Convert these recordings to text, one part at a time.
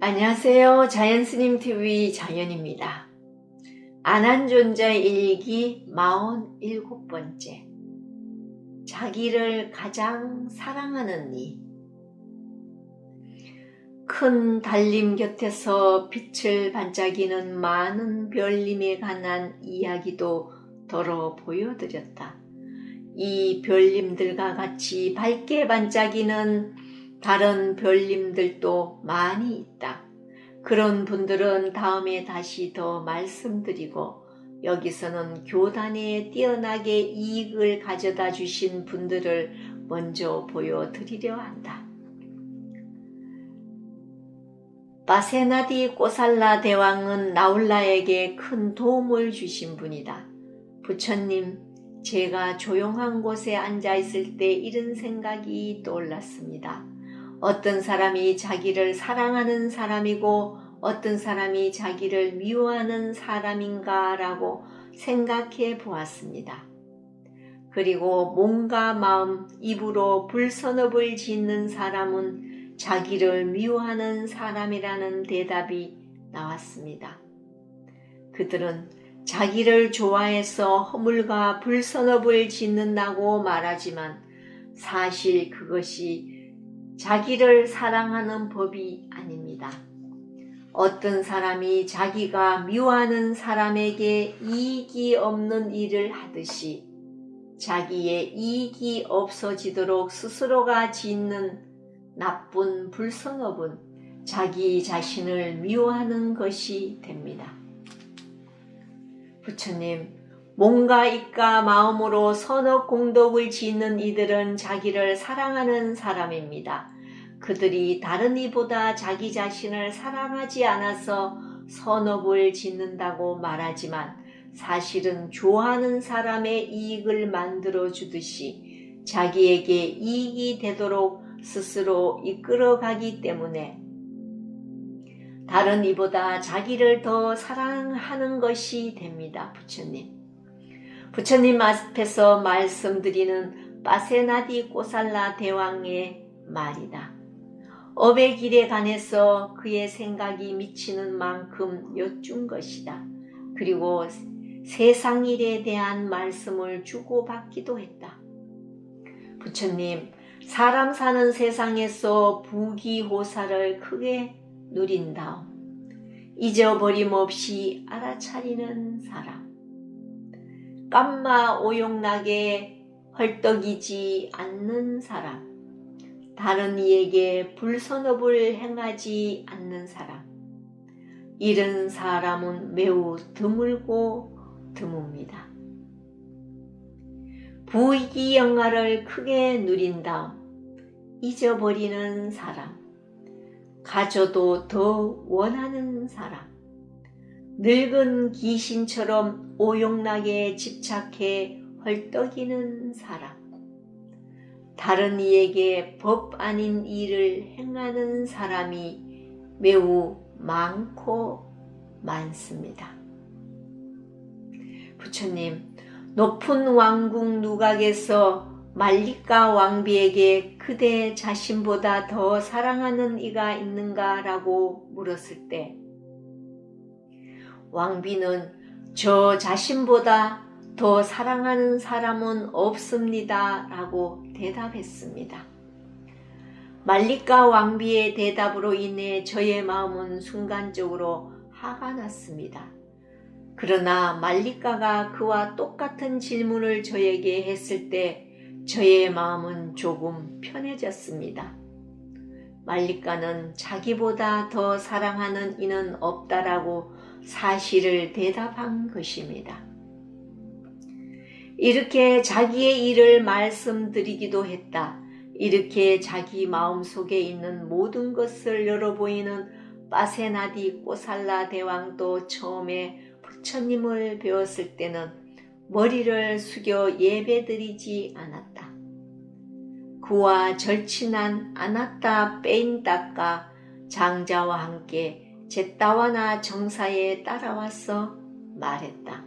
안녕하세요. 자연스님TV 자연입니다. 안한존자 일기 47번째. 자기를 가장 사랑하는 이. 큰 달림 곁에서 빛을 반짝이는 많은 별님에 관한 이야기도 덜어 보여드렸다. 이 별님들과 같이 밝게 반짝이는 다른 별님들도 많이 있다. 그런 분들은 다음에 다시 더 말씀드리고, 여기서는 교단에 뛰어나게 이익을 가져다 주신 분들을 먼저 보여드리려 한다. 바세나디 꼬살라 대왕은 나홀라에게 큰 도움을 주신 분이다. 부처님, 제가 조용한 곳에 앉아 있을 때 이런 생각이 떠올랐습니다. 어떤 사람이 자기를 사랑하는 사람이고 어떤 사람이 자기를 미워하는 사람인가 라고 생각해 보았습니다. 그리고 몸과 마음, 입으로 불선업을 짓는 사람은 자기를 미워하는 사람이라는 대답이 나왔습니다. 그들은 자기를 좋아해서 허물과 불선업을 짓는다고 말하지만 사실 그것이 자기를 사랑하는 법이 아닙니다. 어떤 사람이 자기가 미워하는 사람에게 이익이 없는 일을 하듯이 자기의 이익이 없어지도록 스스로가 짓는 나쁜 불선업은 자기 자신을 미워하는 것이 됩니다. 부처님, 몸과 입과 마음으로 선업 공덕을 짓는 이들은 자기를 사랑하는 사람입니다. 그들이 다른 이보다 자기 자신을 사랑하지 않아서 선업을 짓는다고 말하지만 사실은 좋아하는 사람의 이익을 만들어 주듯이 자기에게 이익이 되도록 스스로 이끌어가기 때문에 다른 이보다 자기를 더 사랑하는 것이 됩니다. 부처님 앞에서 말씀드리는 바세나디 꼬살라 대왕의 말이다. 업의 길에 관해서 그의 생각이 미치는 만큼 여쭌 것이다. 그리고 세상 일에 대한 말씀을 주고받기도 했다. 부처님, 사람 사는 세상에서 부귀호사를 크게 누린 다음 잊어버림 없이 알아차리는 사람, 깜마 오용나게 헐떡이지 않는 사람, 다른 이에게 불선업을 행하지 않는 사람, 이런 사람은 매우 드물고 드뭅니다. 부귀영화를 크게 누린 다음 잊어버리는 사람, 가져도 더 원하는 사람, 늙은 귀신처럼 오용나게 집착해 헐떡이는 사람, 다른 이에게 법 아닌 일을 행하는 사람이 매우 많고 많습니다. 부처님, 높은 왕궁 누각에서 말리까 왕비에게 그대 자신보다 더 사랑하는 이가 있는가 라고 물었을 때 왕비는 저 자신보다 더 사랑하는 사람은 없습니다 라고 대답했습니다. 말리까 왕비의 대답으로 인해 저의 마음은 순간적으로 화가 났습니다. 그러나 말리까가 그와 똑같은 질문을 저에게 했을 때 저의 마음은 조금 편해졌습니다. 말리까는 자기보다 더 사랑하는 이는 없다라고 사실을 대답한 것입니다. 이렇게 자기의 일을 말씀드리기도 했다. 이렇게 자기 마음속에 있는 모든 것을 열어보이는 바세나디 꼬살라 대왕도 처음에 부처님을 배웠을 때는 머리를 숙여 예배드리지 않았다. 그와 절친한 아나타 빼인따가 장자와 함께 제따와나 정사에 따라와서 말했다.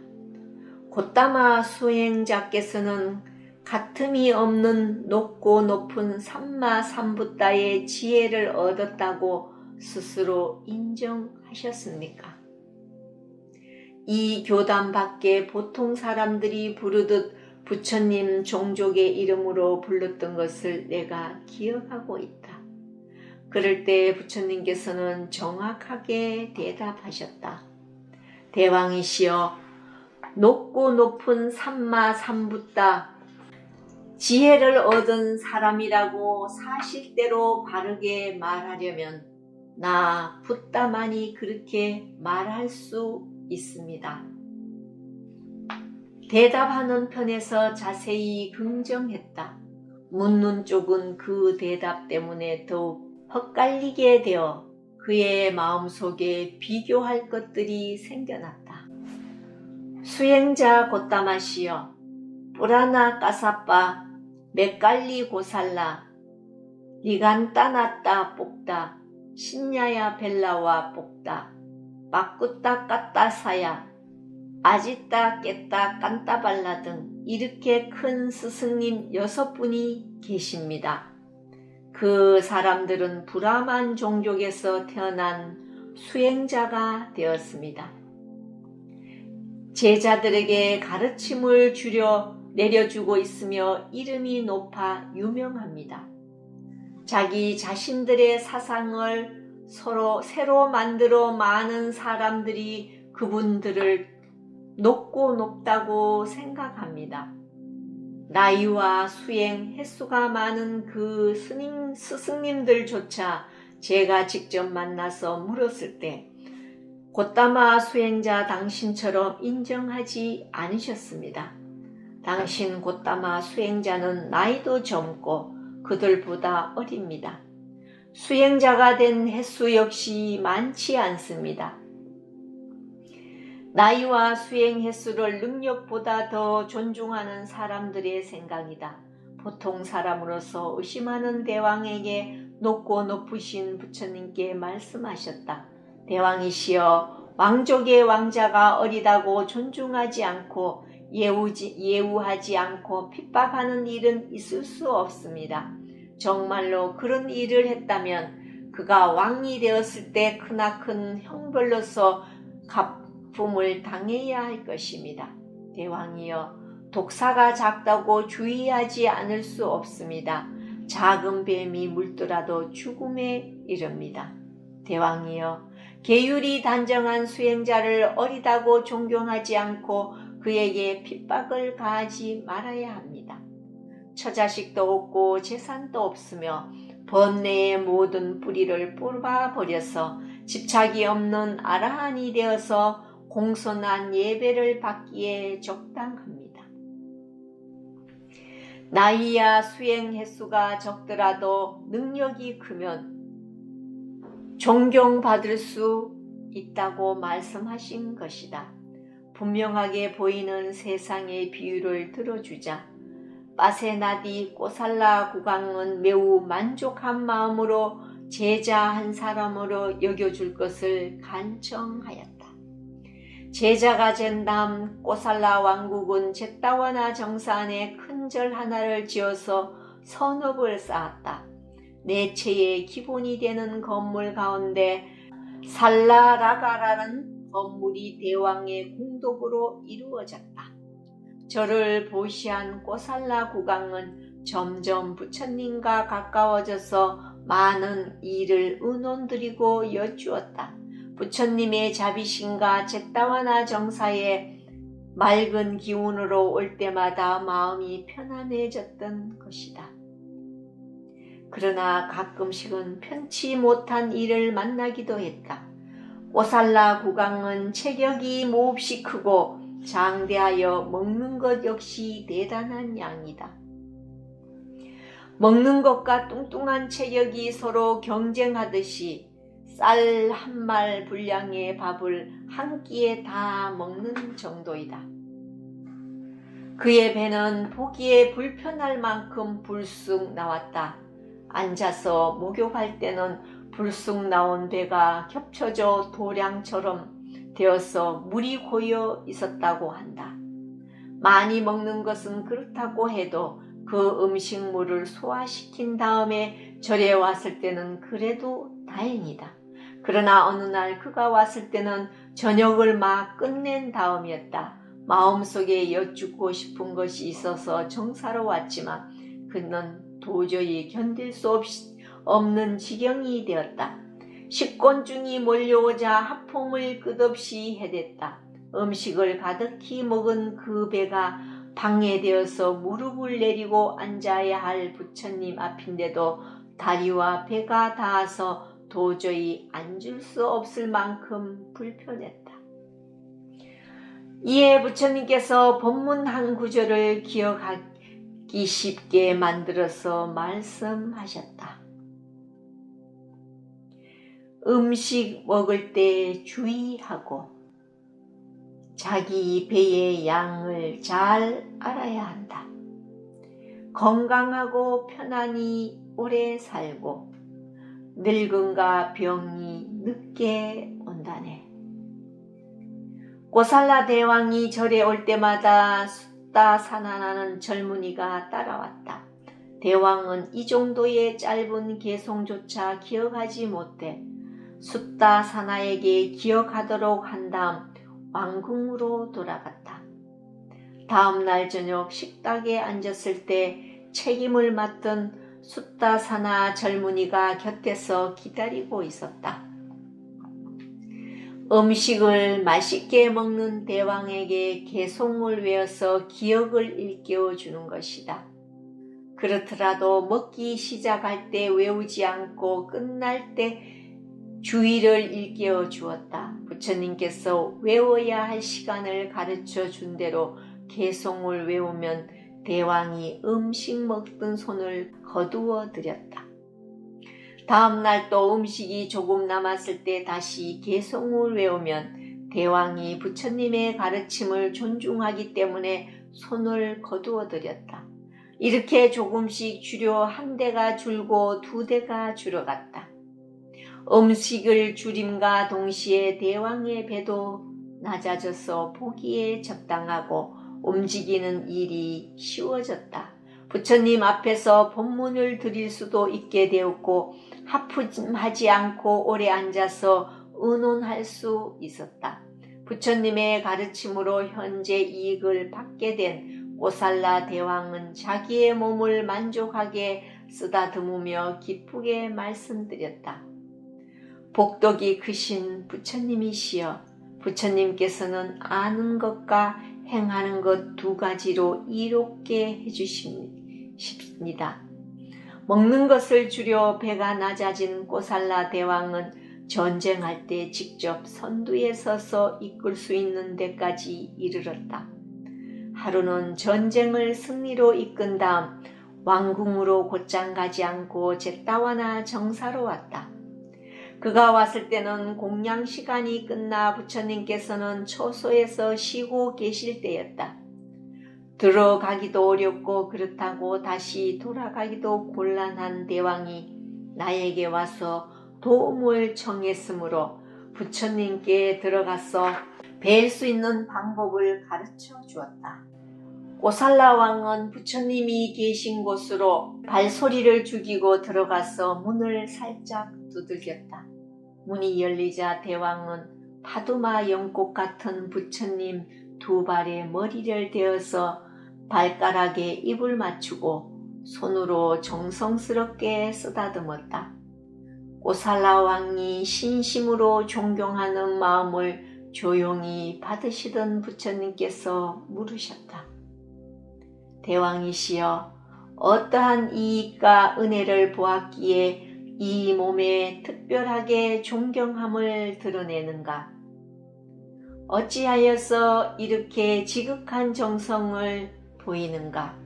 고따마 수행자께서는 가틈이 없는 높고 높은 삼마삼부따의 지혜를 얻었다고 스스로 인정하셨습니까? 이 교단 밖에 보통 사람들이 부르듯 부처님 종족의 이름으로 불렀던 것을 내가 기억하고 있다. 그럴 때 부처님께서는 정확하게 대답하셨다. 대왕이시여, 높고 높은 삼마삼붓다. 지혜를 얻은 사람이라고 사실대로 바르게 말하려면 나 붓다만이 그렇게 말할 수 있습니다. 대답하는 편에서 자세히 긍정했다. 묻는 쪽은 그 대답 때문에 더욱 헛갈리게 되어 그의 마음속에 비교할 것들이 생겨났다. 수행자 고따마시여, 뿌라나 까사빠 메깔리 고살라 리간따나따 뽑다 신야야 벨라와 뽑다 바꾸따 까따사야 아지따 깼다 깐따발라 등 이렇게 큰 스승님 6분이 계십니다. 그 사람들은 브라만 종족에서 태어난 수행자가 되었습니다. 제자들에게 가르침을 내려주고 있으며 이름이 높아 유명합니다. 자기 자신들의 사상을 새로 만들어 많은 사람들이 그분들을 높고 높다고 생각합니다. 나이와 수행, 횟수가 많은 그 스승님들조차 제가 직접 만나서 물었을 때 고따마 수행자 당신처럼 인정하지 않으셨습니다. 당신 고따마 수행자는 나이도 젊고 그들보다 어립니다. 수행자가 된 횟수 역시 많지 않습니다. 나이와 수행 횟수를 능력보다 더 존중하는 사람들의 생각이다. 보통 사람으로서 의심하는 대왕에게 높고 높으신 부처님께 말씀하셨다. 대왕이시여, 왕족의 왕자가 어리다고 존중하지 않고 예우하지 않고 핍박하는 일은 있을 수 없습니다. 정말로 그런 일을 했다면 그가 왕이 되었을 때 크나큰 형벌로서 갚음을 당해야 할 것입니다. 대왕이여, 독사가 작다고 주의하지 않을 수 없습니다. 작은 뱀이 물더라도 죽음에 이릅니다. 대왕이여, 계율이 단정한 수행자를 어리다고 존경하지 않고 그에게 핍박을 가하지 말아야 합니다. 처자식도 없고 재산도 없으며 번뇌의 모든 뿌리를 뽑아버려서 집착이 없는 아라한이 되어서 공손한 예배를 받기에 적당합니다. 나이야 수행 횟수가 적더라도 능력이 크면 존경받을 수 있다고 말씀하신 것이다. 분명하게 보이는 세상의 비유를 들어주자. 빠세나디 꼬살라 국왕은 매우 만족한 마음으로 제자 한 사람으로 여겨줄 것을 간청하였다. 제자가 된 다음 꼬살라 왕국은 잿다와나 정사 안에 큰 절 하나를 지어서 선업을 쌓았다. 내체의 기본이 되는 건물 가운데 살라라가라는 건물이 대왕의 궁독으로 이루어졌다. 저를 보시한 꼬살라 국왕은 점점 부처님과 가까워져서 많은 일을 의논드리고 여쭈었다. 부처님의 자비심과 잿다와나 정사의 맑은 기운으로 올 때마다 마음이 편안해졌던 것이다. 그러나 가끔씩은 편치 못한 일을 만나기도 했다. 꼬살라 국왕은 체격이 몹시 크고 장대하여 먹는 것 역시 대단한 양이다. 먹는 것과 뚱뚱한 체격이 서로 경쟁하듯이 쌀 한 말 분량의 밥을 한 끼에 다 먹는 정도이다. 그의 배는 보기에 불편할 만큼 불쑥 나왔다. 앉아서 목욕할 때는 불쑥 나온 배가 겹쳐져 도량처럼 되어서 물이 고여 있었다고 한다. 많이 먹는 것은 그렇다고 해도 그 음식물을 소화시킨 다음에 절에 왔을 때는 그래도 다행이다. 그러나 어느 날 그가 왔을 때는 저녁을 막 끝낸 다음이었다. 마음속에 여쭙고 싶은 것이 있어서 정사로 왔지만 그는 도저히 견딜 수 없는 지경이 되었다. 식곤증이 몰려오자 하품을 끝없이 해댔다. 음식을 가득히 먹은 그 배가 방해되어서 무릎을 내리고 앉아야 할 부처님 앞인데도 다리와 배가 닿아서 도저히 앉을 수 없을 만큼 불편했다. 이에 부처님께서 본문 한 구절을 기억하기 쉽게 만들어서 말씀하셨다. 음식 먹을 때 주의하고 자기 배의 양을 잘 알아야 한다. 건강하고 편안히 오래 살고 늙음과 병이 늦게 온다네. 고살라 대왕이 절에 올 때마다 숫다 산안하는 젊은이가 따라왔다. 대왕은 이 정도의 짧은 개송조차 기억하지 못해 숫다 사나에게 기억하도록 한 다음 왕궁으로 돌아갔다. 다음 날 저녁 식탁에 앉았을 때 책임을 맡은 숫다 사나 젊은이가 곁에서 기다리고 있었다. 음식을 맛있게 먹는 대왕에게 개송을 외워서 기억을 일깨워 주는 것이다. 그렇더라도 먹기 시작할 때 외우지 않고 끝날 때 주의를 일깨워 주었다. 부처님께서 외워야 할 시간을 가르쳐 준 대로 개송을 외우면 대왕이 음식 먹던 손을 거두어 드렸다. 다음 날 또 음식이 조금 남았을 때 다시 개송을 외우면 대왕이 부처님의 가르침을 존중하기 때문에 손을 거두어 드렸다. 이렇게 조금씩 주려 한 대가 줄고 두 대가 줄어갔다. 음식을 줄임과 동시에 대왕의 배도 낮아져서 보기에 적당하고 움직이는 일이 쉬워졌다. 부처님 앞에서 법문을 드릴 수도 있게 되었고 하품하지 않고 오래 앉아서 의논할 수 있었다. 부처님의 가르침으로 현재 이익을 받게 된 고살라 대왕은 자기의 몸을 만족하게 쓰다듬으며 기쁘게 말씀드렸다. 복덕이 크신 부처님이시여, 부처님께서는 아는 것과 행하는 것 두 가지로 이롭게 해주십니다. 먹는 것을 줄여 배가 낮아진 고살라 대왕은 전쟁할 때 직접 선두에 서서 이끌 수 있는 데까지 이르렀다. 하루는 전쟁을 승리로 이끈 다음 왕궁으로 곧장 가지 않고 제따와나 정사로 왔다. 그가 왔을 때는 공양 시간이 끝나 부처님께서는 초소에서 쉬고 계실 때였다. 들어가기도 어렵고 그렇다고 다시 돌아가기도 곤란한 대왕이 나에게 와서 도움을 청했으므로 부처님께 들어가서 뵐 수 있는 방법을 가르쳐 주었다. 고살라 왕은 부처님이 계신 곳으로 발소리를 죽이고 들어가서 문을 살짝 두들겼다. 문이 열리자 대왕은 파두마 연꽃 같은 부처님 두 발에 머리를 대어서 발가락에 입을 맞추고 손으로 정성스럽게 쓰다듬었다. 고살라 왕이 신심으로 존경하는 마음을 조용히 받으시던 부처님께서 물으셨다. 대왕이시여, 어떠한 이익과 은혜를 보았기에 이 몸에 특별하게 존경함을 드러내는가? 어찌하여서 이렇게 지극한 정성을 보이는가?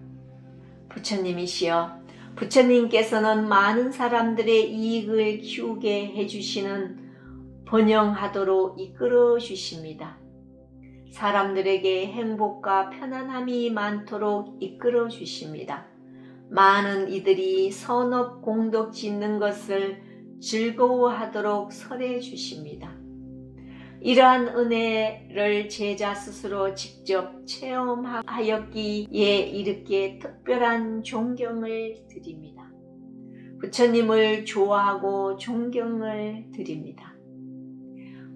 부처님이시여, 부처님께서는 많은 사람들의 이익을 키우게 해주시는 번영하도록 이끌어 주십니다. 사람들에게 행복과 편안함이 많도록 이끌어 주십니다. 많은 이들이 선업 공덕 짓는 것을 즐거워하도록 설해 주십니다. 이러한 은혜를 제자 스스로 직접 체험하였기에 이렇게 특별한 존경을 드립니다. 부처님을 좋아하고 존경을 드립니다.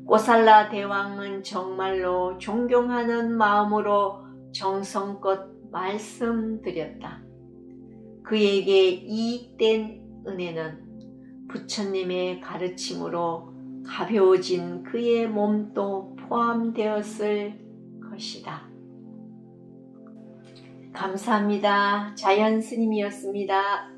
꼬살라 대왕은 정말로 존경하는 마음으로 정성껏 말씀드렸다. 그에게 이익된 은혜는 부처님의 가르침으로 가벼워진 그의 몸도 포함되었을 것이다. 감사합니다. 자연 스님이었습니다.